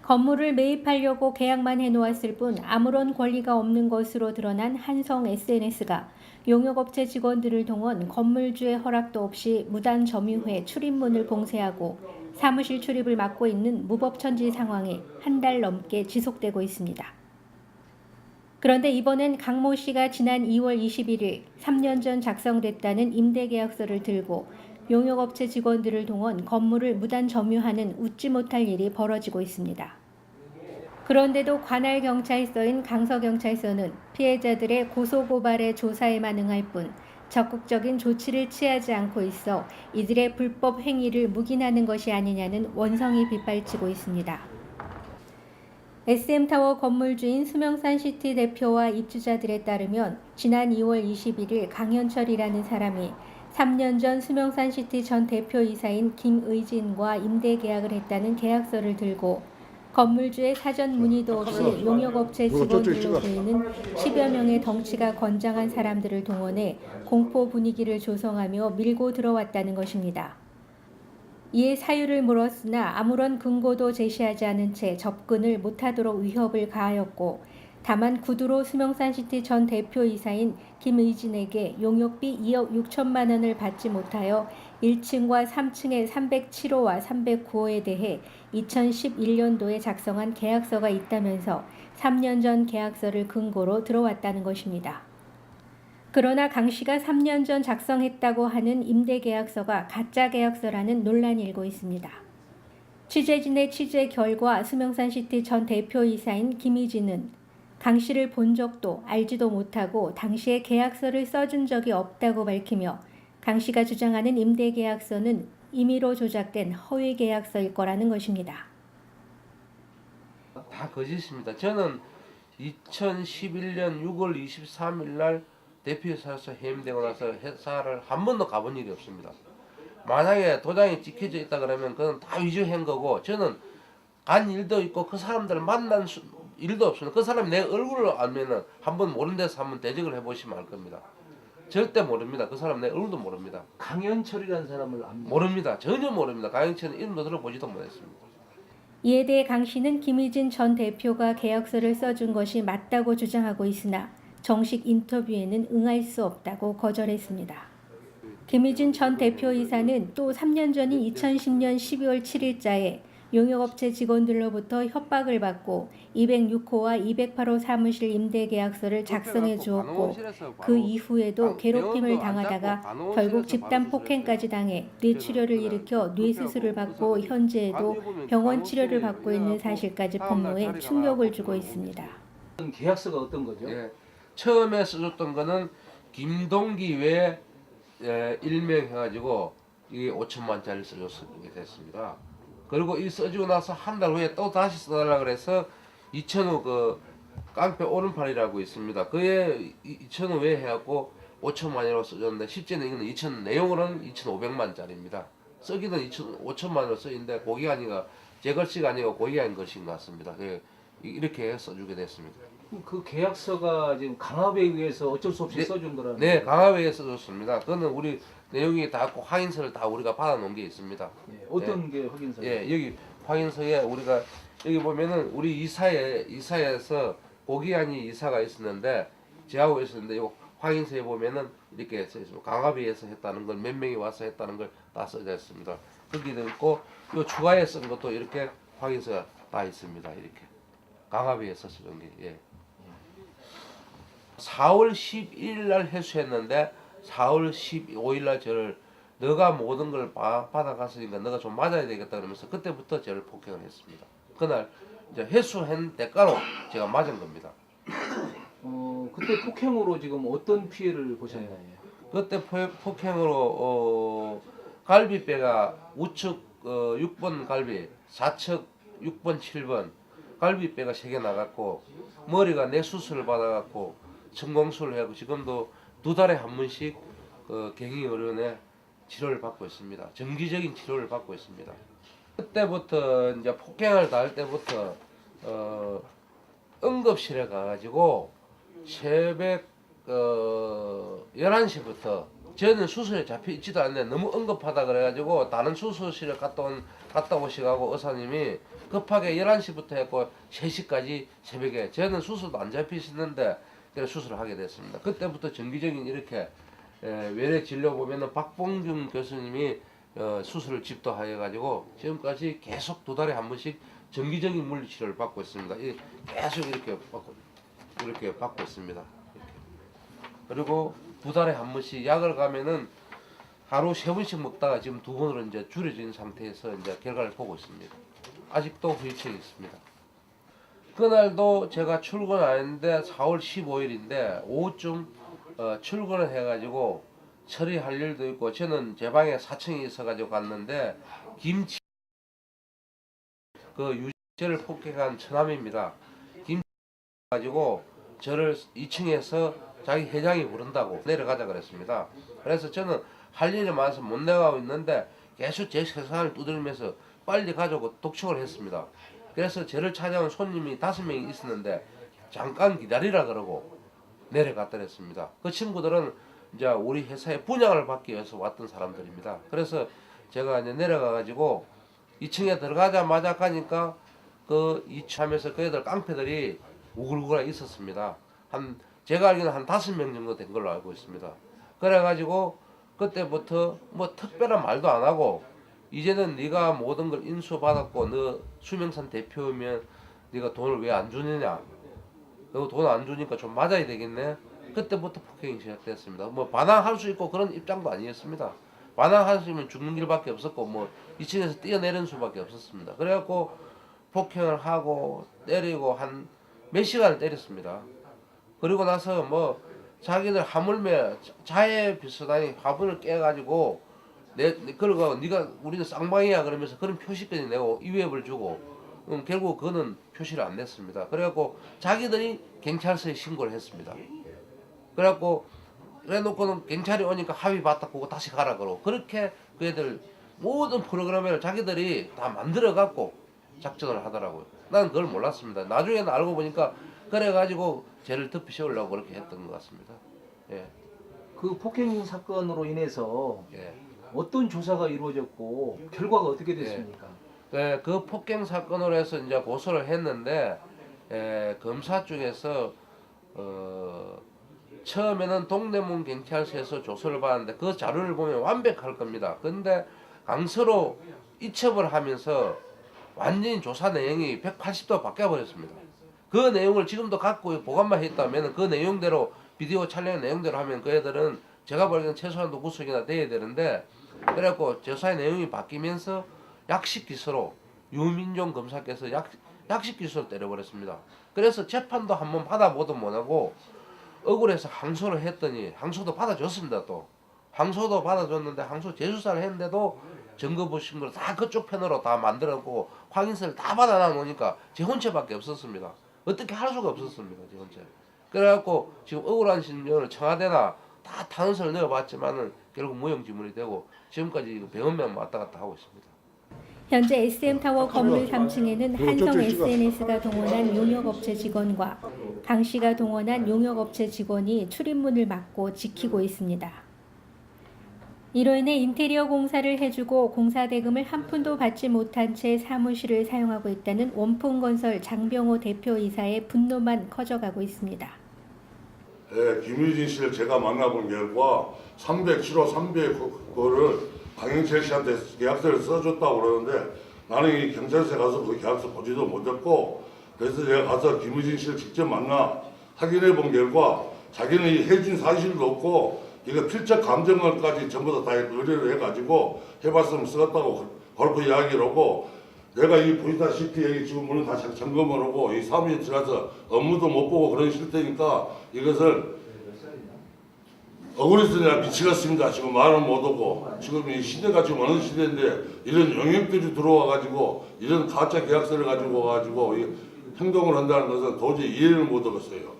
건물을 매입하려고 계약만 해놓았을 뿐 아무런 권리가 없는 것으로 드러난 한성 SNS가 용역업체 직원들을 동원 건물주의 허락도 없이 무단 점유해 출입문을 봉쇄하고 사무실 출입을 막고 있는 무법천지 상황이 한 달 넘게 지속되고 있습니다. 그런데 이번엔 강모 씨가 지난 2월 21일 3년 전 작성됐다는 임대계약서를 들고 용역업체 직원들을 동원 건물을 무단 점유하는 웃지 못할 일이 벌어지고 있습니다. 그런데도 관할 경찰서인 강서경찰서는 피해자들의 고소고발의 조사에만 응할 뿐 적극적인 조치를 취하지 않고 있어 이들의 불법 행위를 묵인하는 것이 아니냐는 원성이 빗발치고 있습니다. SM타워 건물주인 수명산시티 대표와 입주자들에 따르면 지난 2월 21일 강현철이라는 사람이 3년 전 수명산시티 전 대표이사인 김의진과 임대계약을 했다는 계약서를 들고 건물주의 사전 문의도 없이 용역업체 직원들로 보이는 10여 명의 덩치가 건장한 사람들을 동원해 공포 분위기를 조성하며 밀고 들어왔다는 것입니다. 이에 사유를 물었으나 아무런 근거도 제시하지 않은 채 접근을 못하도록 위협을 가하였고 다만 구두로 수명산시티 전 대표이사인 김의진에게 용역비 2억 6천만 원을 받지 못하여 1층과 3층의 307호와 309호에 대해 2011년도에 작성한 계약서가 있다면서 3년 전 계약서를 근거로 들어왔다는 것입니다. 그러나 강 씨가 3년 전 작성했다고 하는 임대계약서가 가짜 계약서라는 논란이 일고 있습니다. 취재진의 취재 결과 수명산시티 전 대표이사인 김희진은 강 씨를 본 적도 알지도 못하고 당시에 계약서를 써준 적이 없다고 밝히며 강 씨가 주장하는 임대계약서는 임의로 조작된 허위계약서일 거라는 것입니다. 다 거짓입니다. 저는 2011년 6월 23일 날 대표이사로서 해임되고 나서 회사를 한 번도 가본 일이 없습니다. 만약에 도장이 찍혀져 있다 그러면 그건 다 위조한 거고 저는 간 일도 있고 그 사람들을 만난 일도 없습니다. 그 사람이 내 얼굴을 알면은 한번 모르는 데서 한번 대적을 해보시면 알 겁니다. 절대 모릅니다. 그 사람 내 얼굴도 모릅니다. 강현철이라는 사람을 압니다. 모릅니다. 전혀 모릅니다. 강영철은 이름도 들어보지도 못했습니다. 이에 대해 강 씨는 김희진 전 대표가 계약서를 써준 것이 맞다고 주장하고 있으나 정식 인터뷰에는 응할 수 없다고 거절했습니다. 김희진 전 대표이사는 또 3년 전인 2010년 12월 7일자에 용역업체 직원들로부터 협박을 받고 206호와 208호 사무실 임대계약서를 작성해 주었고 그 이후에도 괴롭힘을 당하다가 결국 집단 폭행까지 당해 뇌출혈을 일으켜 뇌수술을 받고 현재에도 병원 치료를 받고 있는 사실까지 폭로해 충격을 주고 있습니다. 계약서가 어떤 거죠? 예, 처음에 써줬던 거는 김동기 외에 일명해가지고 이 5천만짜리 써줬게 됐습니다. 그리고 이 써주고 나서 한 달 후에 또 다시 써달라 그래서 2천호 그 깡패 오른팔이라고 있습니다. 그에 2천호 외에 해갖고 5천만이라고 써줬는데 실제는 이거는 2천 내용으로는 2,500만짜리입니다. 쓰기는 5천만으로 써있는데 고객 아니가 제 글씨가 아니고 고객인 것인 것 같습니다. 이렇게 써주게 됐습니다. 그 계약서가 지금 강압에 의해서 어쩔 수 없이 써준 거라는 네, 거예요? 강압에 써줬습니다. 그거는 우리 내용이 다 확인서를 다 우리가 받아놓은 게 있습니다. 예, 어떤 게 확인서예요? 예, 여기 확인서에 우리가 여기 보면은 우리 이사에서 고기한이 이사가 있었는데 저하고 있었는데 요 확인서에 보면은 이렇게 써 있습니다. 강압에 의해서 했다는 걸 몇 명이 와서 했다는 걸 다 써져 있습니다. 거기도 있고 요 추가에 쓴 것도 이렇게 확인서가 다 있습니다. 이렇게 강압에 의해서 쓰는 게 예. 4월 11일 날 회수했는데 4월 15일 날 저를 너가 모든 걸 받아갔으니까 너가 좀 맞아야 되겠다 그러면서 그때부터 저를 폭행을 했습니다. 그날 이제 회수한 대가로 제가 맞은 겁니다. 그때 폭행으로 지금 어떤 피해를 보셨나요? 그때 폭행으로 갈비뼈가 우측 6번 갈비, 좌측 6번, 7번 갈비뼈가 3개 나갔고 머리가 뇌수술을 받아갖고 천공술을 하고 지금도 2달에 한 번씩 경희의료원에 치료를 받고 있습니다. 정기적인 치료를 받고 있습니다. 그때부터 이제 폭행을 당할 때부터 응급실에 가가지고 새벽 11시부터 저는 수술에 잡혀 있지도 않는데 너무 응급하다 그래가지고 다른 수술실에 갔다 오시가고 의사님이 급하게 11시부터 했고 3시까지 새벽에 저는 수술도 안 잡혀 있었는데 그래서 수술을 하게 됐습니다. 그때부터 정기적인 이렇게 외래 진료 보면은 박봉준 교수님이 수술을 집도하여 가지고 지금까지 계속 2달에 한 번씩 정기적인 물리치료를 받고 있습니다. 계속 이렇게 받고 있습니다. 이렇게. 그리고 2달에 한 번씩 약을 가면은 하루 3번씩 먹다가 지금 2번으로 이제 줄여진 상태에서 이제 결과를 보고 있습니다. 아직도 후유증이 있습니다. 그날도 제가 출근 안 했는데 4월 15일인데 오후쯤 출근을 해가지고 처리할 일도 있고 저는 제 방에 4층에 있어가지고 갔는데 김치 유죄를 폭행한 처남입니다. 김치 가지고 저를 2층에서 자기 회장이 부른다고 내려가자 그랬습니다. 그래서 저는 할 일이 많아서 못 내려가고 있는데 계속 제 세상을 두드리면서 빨리 가자고 독촉을 했습니다. 그래서 저를 찾아온 손님이 5명이 있었는데 잠깐 기다리라 그러고 내려갔더랬습니다. 그 친구들은 이제 우리 회사에 분양을 받기 위해서 왔던 사람들입니다. 그래서 제가 이제 내려가가지고 2층에 들어가자마자 가니까 그 2층 하면서 그 애들 깡패들이 우글우글 있었습니다. 제가 알기로는 한 5명 정도 된 걸로 알고 있습니다. 그래가지고 그때부터 뭐 특별한 말도 안 하고 이제는 네가 모든 걸 인수받았고 너 수명산 대표면 네가 돈을 왜 안 주느냐, 너 돈 안 주니까 좀 맞아야 되겠네. 그때부터 폭행이 시작됐습니다. 뭐 반항할 수 있고 그런 입장도 아니었습니다. 반항하시면 죽는 길밖에 없었고 뭐 2층에서 뛰어내리는 수밖에 없었습니다. 그래갖고 폭행을 하고 때리고 한 몇 시간을 때렸습니다. 그리고 나서 뭐 자기들 하물며 자해 비슷하니 화분을 깨가지고 그러고 네가 우리는 쌍방이야 그러면서 그런 표시까지 내고 위협을 주고 결국 그거는 표시를 안 냈습니다. 그래갖고 자기들이 경찰서에 신고를 했습니다. 그래갖고 그래놓고는 경찰이 오니까 합의 받았고 다시 가라 그러고 그렇게 그 애들 모든 프로그램을 자기들이 다 만들어갖고 작전을 하더라고요. 나는 그걸 몰랐습니다. 나중에는 알고 보니까 그래가지고 죄를 덮으시려고 그렇게 했던 것 같습니다. 예. 그 폭행 사건으로 인해서 예. 어떤 조사가 이루어졌고 결과가 어떻게 됐습니까? 네, 그 폭행 사건으로 해서 이제 고소를 했는데 검사 쪽에서 처음에는 동대문 경찰서에서 조사를 받았는데 그 자료를 보면 완벽할 겁니다. 근데 강서로 이첩을 하면서 완전히 조사 내용이 180도 바뀌어버렸습니다. 그 내용을 지금도 갖고 보관만 했다면 그 내용대로 비디오 촬영 내용대로 하면 그 애들은 제가 보기에는 최소한도 구속이나 돼야 되는데 그래갖고 조사의 내용이 바뀌면서 약식 기소로 유민종 검사께서 약식 기소를 때려버렸습니다. 그래서 재판도 한번 받아보도 못하고 억울해서 항소를 했더니 항소도 받아줬습니다. 또 항소도 받아줬는데 항소 재수사를 했는데도 증거 보신 걸 다 그쪽 편으로 다 만들었고 확인서를 다 받아놔 놓으니까 제 혼체밖에 없었습니다. 어떻게 할 수가 없었습니다. 제 혼체. 그래갖고 지금 억울한 심정을 청와대나 다 탄원서를 넣어봤지만은 결국 무용지물이 되고 지금까지 병원만 왔다 갔다 하고 있습니다. 현재 SM타워 건물 3층에는 한성 SNS가 동원한 용역업체 직원과 강 씨가 동원한 용역업체 직원이 출입문을 막고 지키고 있습니다. 이로 인해 인테리어 공사를 해주고 공사 대금을 한 푼도 받지 못한 채 사무실을 사용하고 있다는 원풍건설 장병호 대표이사의 분노만 커져가고 있습니다. 네, 김유진 씨를 제가 만나본 결과 307호 300호를 강영철 씨한테 계약서를 써줬다고 그러는데 나는 이 경찰서에 가서 그 계약서 보지도 못했고 그래서 제가 가서 김유진 씨를 직접 만나 확인해 본 결과 자기는 이 해준 사실도 없고 이거 필적 감정을까지 전부 다 의뢰를 해가지고 해봤으면 쓰겠다고 바로 그 이야기를 하고 내가 이 보시다시피 여기 지금 문을 다 점검을 하고 이 사무실 들어가서 업무도 못 보고 그런 실태니까 이것을 억울해서 내가 미치겠습니다. 지금 말은 못하고 지금 이 시대가 지금 어느 시대인데 이런 영역들이 들어와가지고 이런 가짜 계약서를 가지고 와가지고 이 행동을 한다는 것은 도저히 이해를 못하겠어요.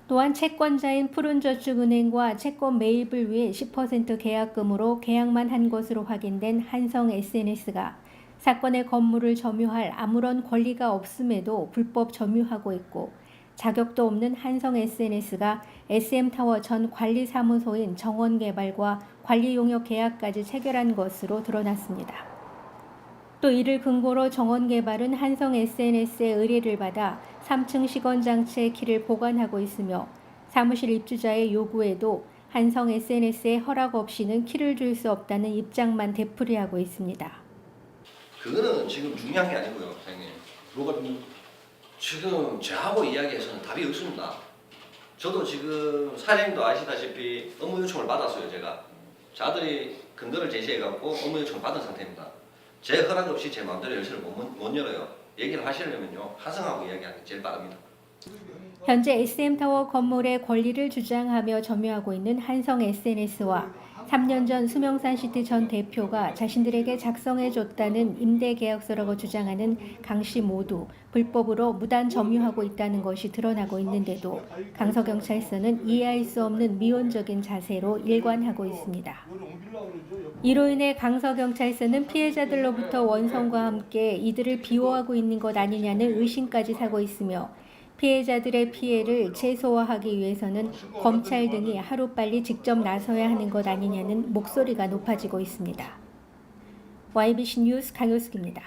또한 채권자인 푸른저축은행과 채권 매입을 위해 10% 계약금으로 계약만 한 것으로 확인된 한성 SNS가 사건의 건물을 점유할 아무런 권리가 없음에도 불법 점유하고 있고 자격도 없는 한성 SNS가 SM타워 전 관리사무소인 정원개발과 관리용역 계약까지 체결한 것으로 드러났습니다. 또 이를 근거로 정원개발은 한성 SNS의 의뢰를 받아 3층 시건장치의 키를 보관하고 있으며 사무실 입주자의 요구에도 한성 SNS의 허락 없이는 키를 줄 수 없다는 입장만 되풀이하고 있습니다. 그거는 지금 중요한 게 아니고요, 사장님. 뭐가 좀 지금 저하고 이야기해서는 답이 없습니다. 저도 지금 사장님도 아시다시피 업무 요청을 받았어요, 제가. 자들이 근거를 제시해갖고 업무 요청을 받은 상태입니다. 제 허락 없이 제 마음대로 열쇠를 못 열어요. 얘기를 하시려면요, 하성하고 이야기하는 게 제일 빠릅니다. 현재 SM타워 건물의 권리를 주장하며 점유하고 있는 한성 SNS와 3년 전 수명산시티 전 대표가 자신들에게 작성해줬다는 임대계약서라고 주장하는 강 씨 모두 불법으로 무단 점유하고 있다는 것이 드러나고 있는데도 강서경찰서는 이해할 수 없는 미온적인 자세로 일관하고 있습니다. 이로 인해 강서경찰서는 피해자들로부터 원성과 함께 이들을 비호하고 있는 것 아니냐는 의심까지 사고 있으며 피해자들의 피해를 최소화하기 위해서는 검찰 등이 하루빨리 직접 나서야 하는 것 아니냐는 목소리가 높아지고 있습니다. YBC 뉴스 강효숙입니다.